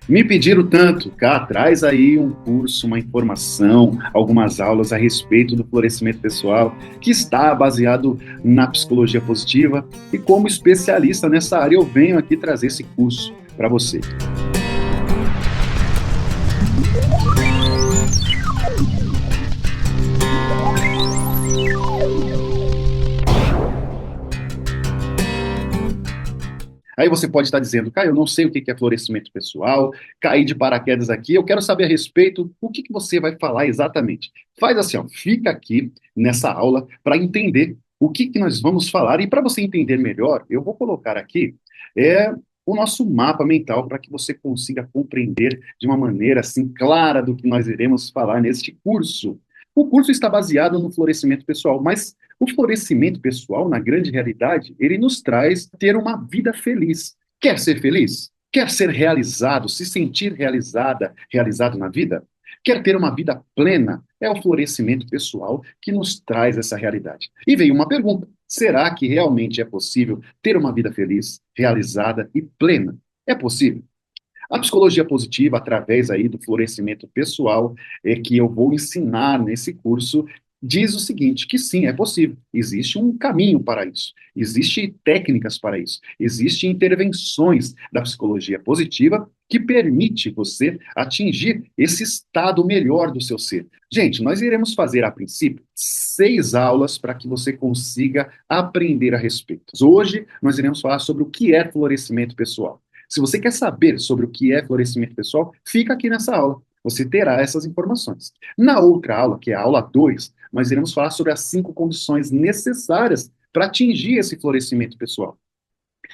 Me pediram tanto, cá, traz aí um curso, uma informação, algumas aulas a respeito do florescimento pessoal, que está baseado na psicologia positiva, e como especialista nessa área eu venho aqui trazer esse curso para você. Aí você pode estar dizendo, Caio, eu não sei o que é florescimento pessoal, caí de paraquedas aqui, eu quero saber a respeito, o que você vai falar exatamente. Faz assim, ó, fica aqui nessa aula para entender o que nós vamos falar, e para você entender melhor, eu vou colocar aqui o nosso mapa mental para que você consiga compreender de uma maneira assim clara do que nós iremos falar neste curso. O curso está baseado no florescimento pessoal, mas o florescimento pessoal, na grande realidade, ele nos traz ter uma vida feliz. Quer ser feliz? Quer ser realizado, se sentir realizada, realizado na vida? Quer ter uma vida plena? É o florescimento pessoal que nos traz essa realidade. E veio uma pergunta: será que realmente é possível ter uma vida feliz, realizada e plena? É possível? A psicologia positiva, através aí do florescimento pessoal, que eu vou ensinar nesse curso, diz o seguinte, que sim, é possível. Existe um caminho para isso. Existem técnicas para isso. Existem intervenções da psicologia positiva que permite você atingir esse estado melhor do seu ser. Gente, nós iremos fazer, a princípio, 6 aulas para que você consiga aprender a respeito. Hoje, nós iremos falar sobre o que é florescimento pessoal. Se você quer saber sobre o que é florescimento pessoal, fica aqui nessa aula. Você terá essas informações. Na outra aula, que é a aula 2, nós iremos falar sobre as 5 condições necessárias para atingir esse florescimento pessoal.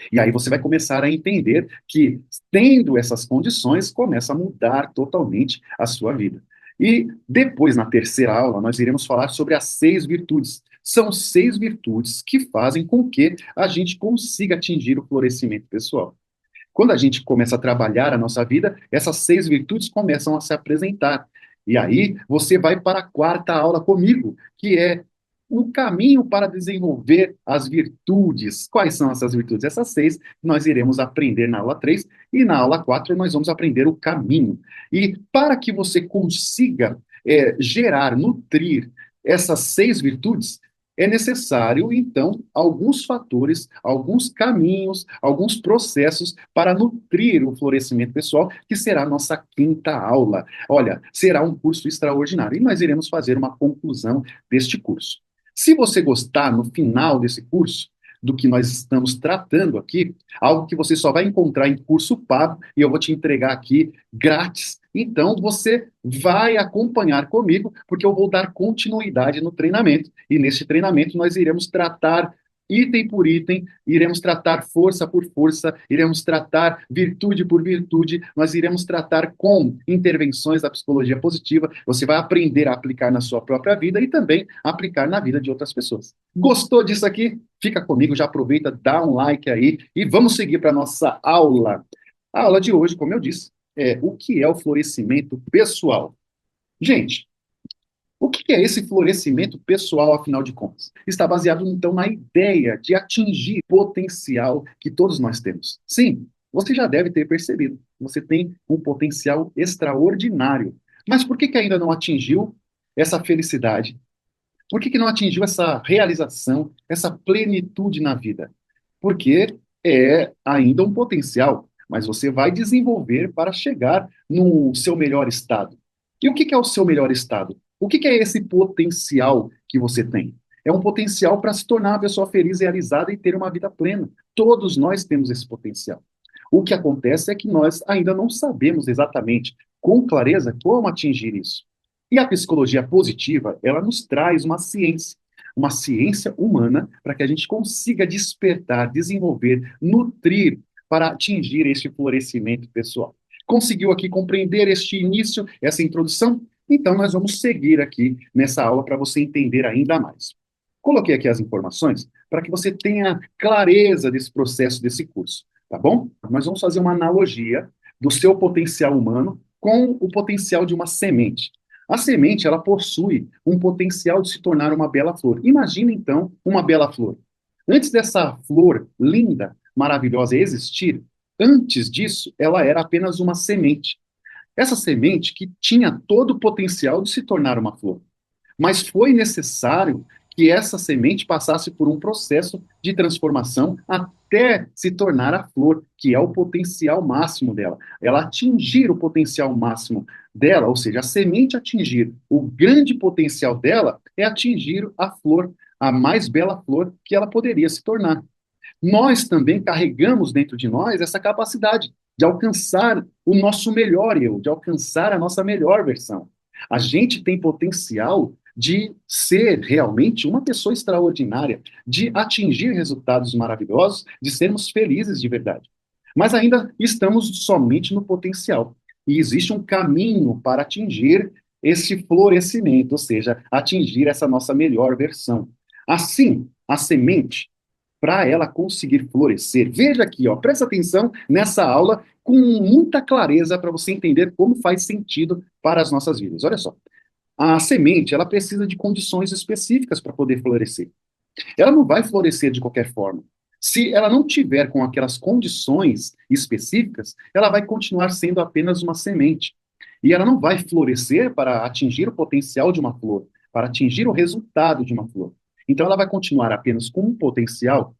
E aí você vai começar a entender que, tendo essas condições, começa a mudar totalmente a sua vida. E depois, na terceira aula, nós iremos falar sobre as 6 virtudes. São 6 virtudes que fazem com que a gente consiga atingir o florescimento pessoal. Quando a gente começa a trabalhar a nossa vida, essas 6 virtudes começam a se apresentar. E aí você vai para a quarta aula comigo, que é o caminho para desenvolver as virtudes. Quais são essas virtudes? Essas 6 nós iremos aprender na aula 3 e na aula 4 nós vamos aprender o caminho. E para que você consiga gerar, nutrir essas 6 virtudes, é necessário, então, alguns fatores, alguns caminhos, alguns processos para nutrir o florescimento pessoal, que será a nossa quinta aula. Olha, será um curso extraordinário e nós iremos fazer uma conclusão deste curso. Se você gostar, no final desse curso, do que nós estamos tratando aqui, algo que você só vai encontrar em curso pago, e eu vou te entregar aqui grátis. Então, você vai acompanhar comigo, porque eu vou dar continuidade no treinamento. E nesse treinamento, nós iremos tratar item por item, iremos tratar força por força, iremos tratar virtude por virtude, nós iremos tratar com intervenções da psicologia positiva. Você vai aprender a aplicar na sua própria vida e também aplicar na vida de outras pessoas. Gostou disso aqui? Fica comigo, já aproveita, dá um like aí e vamos seguir para a nossa aula. A aula de hoje, como eu disse, é o que é o florescimento pessoal. Gente, o que é esse florescimento pessoal, afinal de contas? Está baseado, então, na ideia de atingir o potencial que todos nós temos. Sim, você já deve ter percebido. Você tem um potencial extraordinário. Mas por que ainda não atingiu essa felicidade? Por que não atingiu essa realização, essa plenitude na vida? Porque é ainda um potencial, mas você vai desenvolver para chegar no seu melhor estado. E o que é o seu melhor estado? O que é esse potencial que você tem? É um potencial para se tornar uma pessoa feliz, realizada e ter uma vida plena. Todos nós temos esse potencial. O que acontece é que nós ainda não sabemos exatamente, com clareza, como atingir isso. E a psicologia positiva, ela nos traz uma ciência humana, para que a gente consiga despertar, desenvolver, nutrir para atingir este florescimento pessoal. Conseguiu aqui compreender este início, essa introdução? Então, nós vamos seguir aqui nessa aula para você entender ainda mais. Coloquei aqui as informações para que você tenha clareza desse processo, desse curso, tá bom? Nós vamos fazer uma analogia do seu potencial humano com o potencial de uma semente. A semente, ela possui um potencial de se tornar uma bela flor. Imagina, então, uma bela flor. Antes dessa flor linda, maravilhosa existir, Antes disso, ela era apenas uma semente. Essa semente que tinha todo o potencial de se tornar uma flor. Mas foi necessário que essa semente passasse por um processo de transformação até se tornar a flor, que é o potencial máximo dela. Ela atingir o potencial máximo dela, ou seja, a semente atingir o grande potencial dela, é atingir a flor, a mais bela flor que ela poderia se tornar. Nós também carregamos dentro de nós essa capacidade de alcançar o nosso melhor eu, de alcançar a nossa melhor versão. A gente tem potencial de ser realmente uma pessoa extraordinária, de atingir resultados maravilhosos, de sermos felizes de verdade. Mas ainda estamos somente no potencial. E existe um caminho para atingir esse florescimento, ou seja, atingir essa nossa melhor versão. Assim, a semente para ela conseguir florescer. Veja aqui, ó, presta atenção nessa aula com muita clareza para você entender como faz sentido para as nossas vidas. Olha só, a semente, ela precisa de condições específicas para poder florescer. Ela não vai florescer de qualquer forma. Se ela não tiver com aquelas condições específicas, ela vai continuar sendo apenas uma semente. E ela não vai florescer para atingir o potencial de uma flor, para atingir o resultado de uma flor. Então ela vai continuar apenas com um potencial,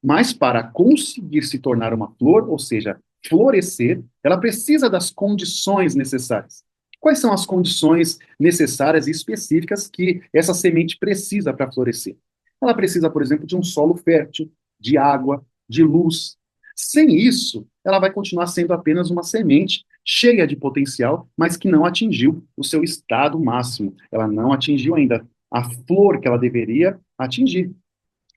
mas para conseguir se tornar uma flor, ou seja, florescer, ela precisa das condições necessárias. Quais são as condições necessárias e específicas que essa semente precisa para florescer? Ela precisa, por exemplo, de um solo fértil, de água, de luz. Sem isso, ela vai continuar sendo apenas uma semente cheia de potencial, mas que não atingiu o seu estado máximo. Ela não atingiu ainda a flor que ela deveria atingir.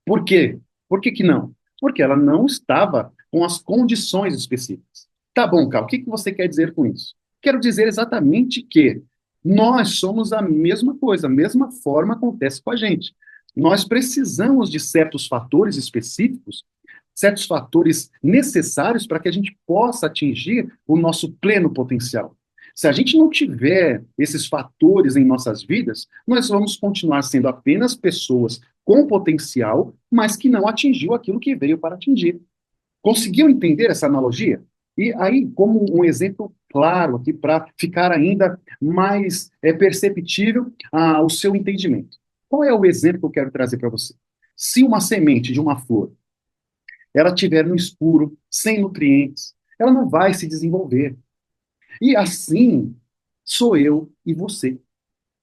Por quê? Por que que não? Porque ela não estava com as condições específicas. Tá bom, Carl, o que que você quer dizer com isso? Quero dizer exatamente que nós somos a mesma coisa, a mesma forma acontece com a gente. Nós precisamos de certos fatores específicos, certos fatores necessários para que a gente possa atingir o nosso pleno potencial. Se a gente não tiver esses fatores em nossas vidas, nós vamos continuar sendo apenas pessoas com potencial, mas que não atingiu aquilo que veio para atingir. Conseguiu entender essa analogia? E aí, como um exemplo claro aqui, para ficar ainda mais perceptível o seu entendimento. Qual é o exemplo que eu quero trazer para você? Se uma semente de uma flor, ela estiver no escuro, sem nutrientes, ela não vai se desenvolver. E assim sou eu e você.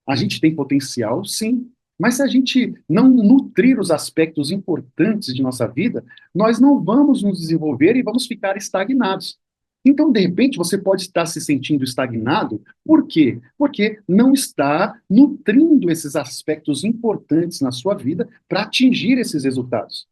A gente tem potencial, sim, mas se a gente não nutrir os aspectos importantes de nossa vida, nós não vamos nos desenvolver e vamos ficar estagnados. Então, de repente, você pode estar se sentindo estagnado. Por quê? Porque não está nutrindo esses aspectos importantes na sua vida para atingir esses resultados.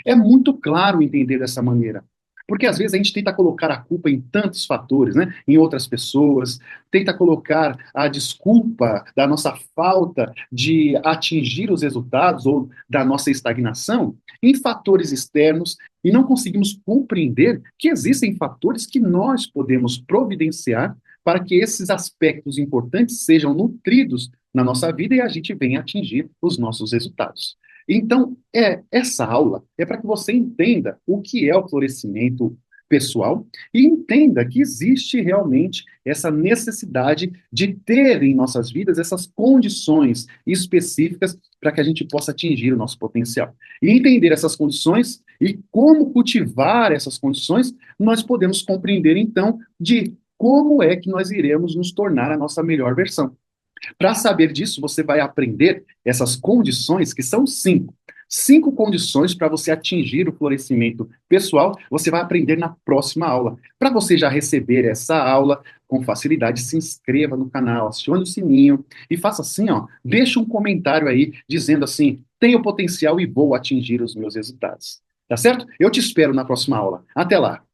É muito claro entender dessa maneira. Porque às vezes a gente tenta colocar a culpa em tantos fatores, né? Em outras pessoas, tenta colocar a desculpa da nossa falta de atingir os resultados ou da nossa estagnação em fatores externos e não conseguimos compreender que existem fatores que nós podemos providenciar para que esses aspectos importantes sejam nutridos na nossa vida e a gente venha atingir os nossos resultados. Então, essa aula é para que você entenda o que é o florescimento pessoal e entenda que existe realmente essa necessidade de ter em nossas vidas essas condições específicas para que a gente possa atingir o nosso potencial. E entender essas condições e como cultivar essas condições, nós podemos compreender então de como é que nós iremos nos tornar a nossa melhor versão. Para saber disso, você vai aprender essas condições, que são cinco. Cinco condições para você atingir o florescimento pessoal, você vai aprender na próxima aula. Para você já receber essa aula com facilidade, se inscreva no canal, acione o sininho e faça assim, ó, deixa um comentário aí dizendo assim, tenho potencial e vou atingir os meus resultados. Tá certo? Eu te espero na próxima aula. Até lá!